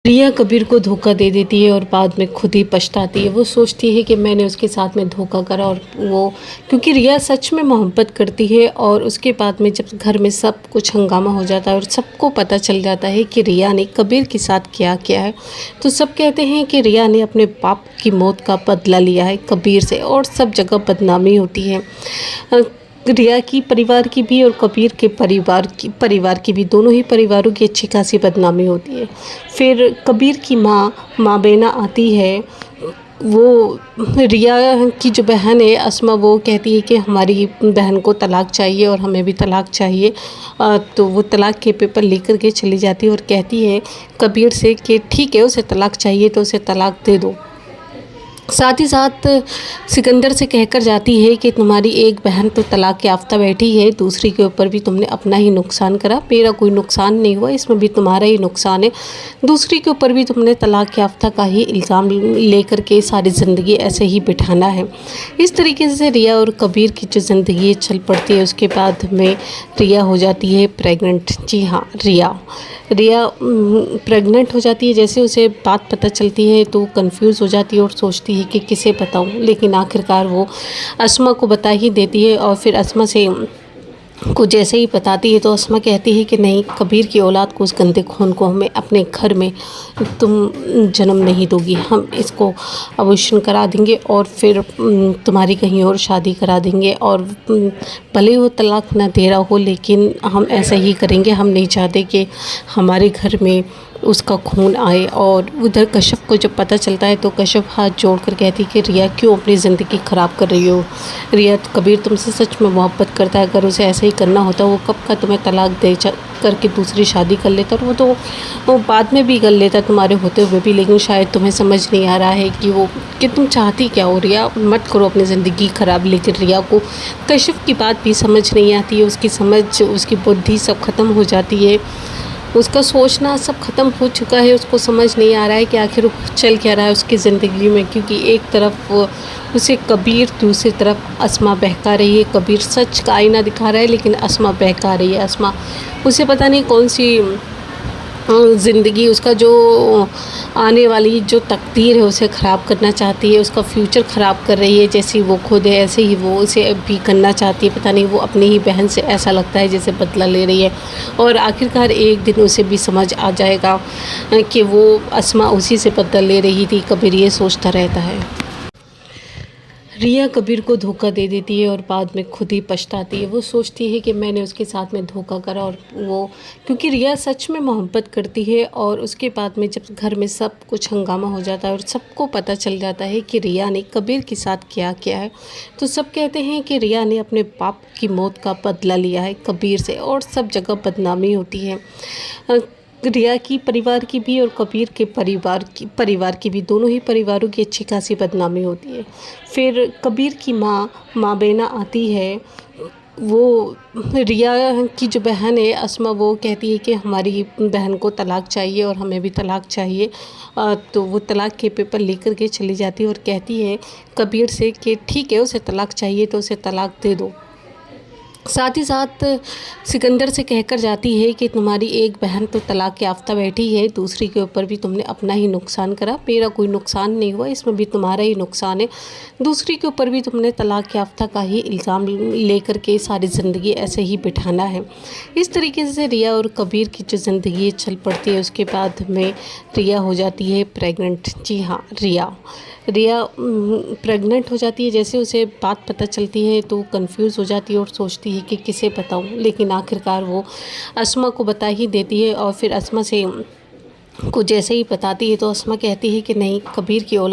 रिया कबीर को धोखा दे देती है और बाद में खुद ही पछताती है। वो सोचती है कि मैंने उसके साथ में धोखा करा और वो क्योंकि रिया सच में मोहब्बत करती है। और उसके बाद में जब घर में सब कुछ हंगामा हो जाता है और सबको पता चल जाता है कि रिया ने कबीर के साथ क्या किया है, तो सब कहते हैं कि रिया ने अपने बाप की मौत का बदला लिया है कबीर से और सब जगह बदनामी होती है। रिया की परिवार की भी और कबीर के परिवार की भी, दोनों ही परिवारों की अच्छी खासी बदनामी होती है। फिर कबीर की माँ बेना आती है। वो रिया की जो बहन है अस्मा, वो कहती है कि हमारी बहन को तलाक चाहिए और हमें भी तलाक चाहिए। तो वो तलाक के पेपर लेकर के चली जाती है और कहती है कबीर से कि ठीक है, उसे तलाक चाहिए तो उसे तलाक दे दो। साथ ही साथ सिकंदर से कहकर जाती है कि तुम्हारी एक बहन तो तलाक याफ्ता बैठी है, दूसरी के ऊपर भी तुमने अपना ही नुकसान करा, मेरा कोई नुकसान नहीं हुआ, इसमें भी तुम्हारा ही नुकसान है। दूसरी के ऊपर भी तुमने तलाक याफ्ता का ही इल्ज़ाम लेकर के सारी ज़िंदगी ऐसे ही बिठाना है। इस तरीके से रिया और कबीर की जो ज़िंदगी चल पड़ती है। उसके बाद में रिया हो जाती है प्रेग्नेंट। जी हाँ, रिया प्रेग्नेंट हो जाती है। जैसे उसे बात पता चलती है तो कंफ्यूज हो जाती है और सोचती है कि किसे बताऊं, लेकिन आखिरकार वो अस्मा को बता ही देती है। और फिर अस्मा से को जैसे ही बताती है तो अस्मा कहती है कि नहीं, कबीर की औलाद को, उस गंदे खून को हमें अपने घर में तुम जन्म नहीं दोगी, हम इसको अबॉर्शन करा देंगे और फिर तुम्हारी कहीं और शादी करा देंगे। और भले वो तलाक ना दे रहा हो, लेकिन हम ऐसा ही करेंगे, हम नहीं चाहते कि हमारे घर में उसका खून आए। और उधर कश्यप को जब पता चलता है तो कश्यप हाथ जोड़कर कहती कि रिया क्यों अपनी ज़िंदगी ख़राब कर रही हो। रिया, कबीर तुमसे सच में मोहब्बत करता है, अगर उसे ऐसे ही करना होता वो कब का तुम्हें तलाक दे करके दूसरी शादी कर लेता, और वो बाद में भी कर लेता तुम्हारे होते हुए भी। लेकिन शायद तुम्हें समझ नहीं आ रहा है कि तुम चाहती क्या हो। रिया, मत करो अपनी ज़िंदगी ख़राब। लेकिन रिया को कश्यप की बात भी समझ नहीं आती है, उसकी समझ, उसकी बुद्धि सब ख़त्म हो जाती है, उसका सोचना सब ख़त्म हो चुका है। उसको समझ नहीं आ रहा है कि आखिर चल क्या रहा है उसकी ज़िंदगी में, क्योंकि एक तरफ उसे कबीर, दूसरी तरफ अस्मा बहका रही है। कबीर सच का आईना दिखा रहा है लेकिन अस्मा बहका रही है। अस्मा, उसे पता नहीं कौन सी ज़िंदगी, उसका जो आने वाली जो तकदीर है उसे ख़राब करना चाहती है, उसका फ्यूचर ख़राब कर रही है। जैसी वो खुद है ऐसे ही वो उसे भी करना चाहती है। पता नहीं, वो अपनी ही बहन से ऐसा लगता है जैसे बदला ले रही है। और आखिरकार एक दिन उसे भी समझ आ जाएगा कि वो अस्मा उसी से बदला ले रही थी। कबीर ये सोचता रहता है। रिया कबीर को धोखा दे देती है और बाद में खुद ही पछताती है। वो सोचती है कि मैंने उसके साथ में धोखा करा और वो क्योंकि रिया सच में मोहब्बत करती है। और उसके बाद में जब घर में सब कुछ हंगामा हो जाता है और सबको पता चल जाता है कि रिया ने कबीर के साथ क्या किया है, तो सब कहते हैं कि रिया ने अपने बाप की मौत का बदला लिया है कबीर से और सब जगह बदनामी होती है। रिया की परिवार की भी और कबीर के परिवार की भी, दोनों ही परिवारों की अच्छी खासी बदनामी होती है। फिर कबीर की माँ बेना आती है। वो रिया की जो बहन है अस्मा, वो कहती है कि हमारी बहन को तलाक चाहिए और हमें भी तलाक चाहिए। तो वो तलाक के पेपर लेकर के चली जाती है और कहती है कबीर से कि ठीक है, उसे तलाक चाहिए तो उसे तलाक दे दो। साथ ही साथ सिकंदर से कहकर जाती है कि तुम्हारी एक बहन तो तलाक याफ्ता बैठी है, दूसरी के ऊपर भी तुमने अपना ही नुकसान करा, मेरा कोई नुकसान नहीं हुआ, इसमें भी तुम्हारा ही नुकसान है। दूसरी के ऊपर भी तुमने तलाक याफ्ता का ही इल्ज़ाम लेकर के सारी ज़िंदगी ऐसे ही बिठाना है। इस तरीके से रिया और कबीर की जो ज़िंदगी चल पड़ती है। उसके बाद में रिया हो जाती है प्रेग्नेंट। जी हाँ, रिया प्रेग्नेंट हो जाती है। जैसे उसे बात पता चलती है तो कंफ्यूज हो जाती है और सोचती है कि किसे बताऊं, लेकिन आखिरकार वो अस्मा को बता ही देती है। और फिर अस्मा से को जैसे ही बताती है तो अस्मा कहती है कि नहीं, कबीर की औलाद